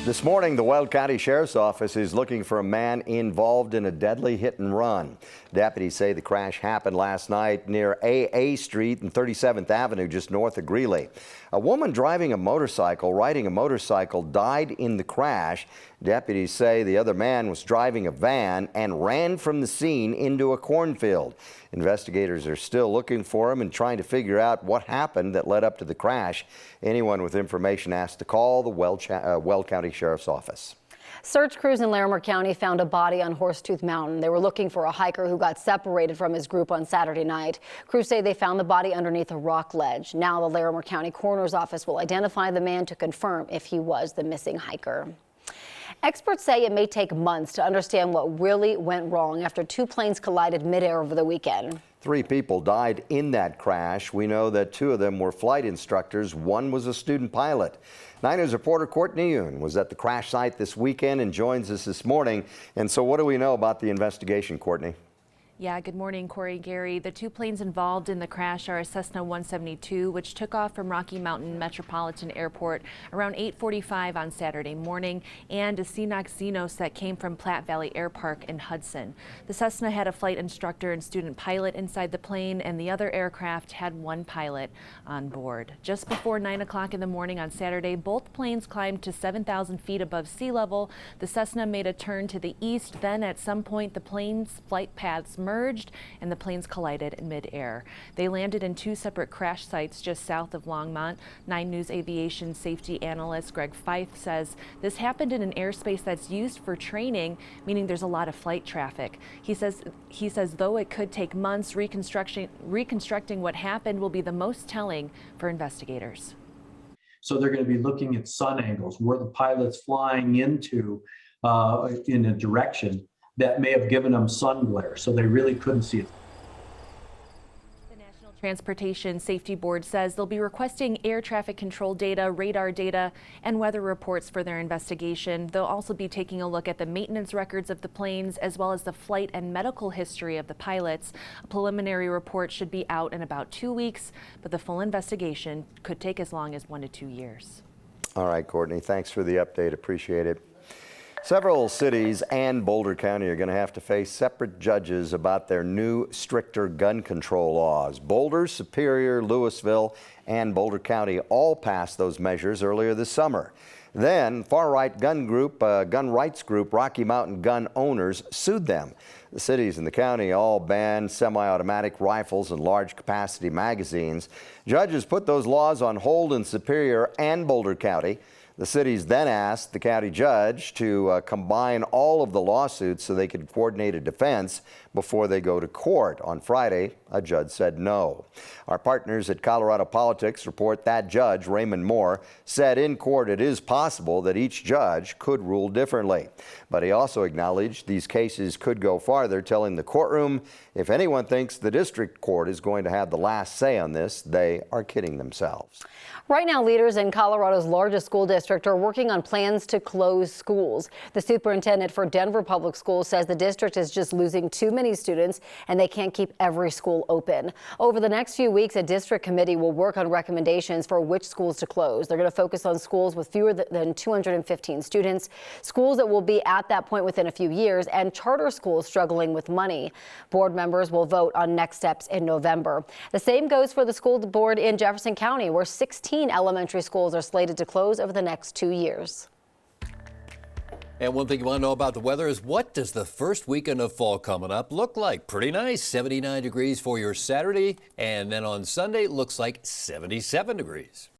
This morning, the Weld County Sheriff's Office is looking for a man involved in a deadly hit and run. Deputies say the crash happened last night near AA Street and 37th Avenue, just north of Greeley. A woman riding a motorcycle, died in the crash. Deputies say the other man was driving a van and ran from the scene into a cornfield. Investigators are still looking for him and trying to figure out what happened that led up to the crash. Anyone with information asked to call the Weld County Sheriff's Office. Search crews in Larimer County found a body on Horsetooth Mountain. They were looking for a hiker who got separated from his group on Saturday night. Crews say they found the body underneath a rock ledge. Now the Larimer County Coroner's Office will identify the man to confirm if he was the missing hiker. Experts say it may take months to understand what really went wrong after two planes collided midair over the weekend. 3 people died in that crash. We know that 2 of them were flight instructors. 1 was a student pilot. 9 News reporter Courtney Yoon was at the crash site this weekend and joins us this morning. And so what do we know about the investigation, Courtney? Yeah, good morning, Corey, Gary. The 2 planes involved in the crash are a Cessna 172, which took off from Rocky Mountain Metropolitan Airport around 8:45 on Saturday morning, and a Ceenox Xenos that came from Platte Valley Air Park in Hudson. The Cessna had a flight instructor and student pilot inside the plane, and the other aircraft had 1 pilot on board. Just before 9 o'clock in the morning on Saturday, both planes climbed to 7,000 feet above sea level. The Cessna made a turn to the east. Then at some point, the plane's flight paths merged and the planes collided in midair. They landed in 2 separate crash sites just south of Longmont. 9 News aviation safety analyst Greg Fife says this happened in an airspace that's used for training, meaning there's a lot of flight traffic. He says though it could take months, reconstructing what happened will be the most telling for investigators. So they're going to be looking at sun angles, where the pilot's flying into in a direction that may have given them sun glare, so they really couldn't see it. The National Transportation Safety Board says they'll be requesting air traffic control data, radar data, and weather reports for their investigation. They'll also be taking a look at the maintenance records of the planes, as well as the flight and medical history of the pilots. A preliminary report should be out in about 2 weeks, but the full investigation could take as long as 1 to 2 years. All right, Courtney, thanks for the update. Appreciate it. Several cities and Boulder County are going to have to face separate judges about their new, stricter gun control laws. Boulder, Superior, Louisville, and Boulder County all passed those measures earlier this summer. Then, far-right gun rights group Rocky Mountain Gun Owners sued them. The cities and the county all banned semi-automatic rifles and large-capacity magazines. Judges put those laws on hold in Superior and Boulder County. The cities then asked the county judge to combine all of the lawsuits so they could coordinate a defense before they go to court. On Friday, a judge said no. Our partners at Colorado Politics report that judge, Raymond Moore, said in court it is possible that each judge could rule differently. But he also acknowledged these cases could go farther, telling the courtroom if anyone thinks the district court is going to have the last say on this, they are kidding themselves. Right now, leaders in Colorado's largest school district are working on plans to close schools. The superintendent for Denver Public Schools says the district is just losing too many students and they can't keep every school open. Over the next few weeks, a district committee will work on recommendations for which schools to close. They're going to focus on schools with fewer than 215 students, schools that will be at that point within a few years, and charter schools struggling with money. Board members will vote on next steps in November. The same goes for the school board in Jefferson County, where 16 elementary schools are slated to close over the next 2 years. And one thing you want to know about the weather is, what does the first weekend of fall coming up look like? Pretty nice, 79 degrees for your Saturday, and then on Sunday it looks like 77 degrees.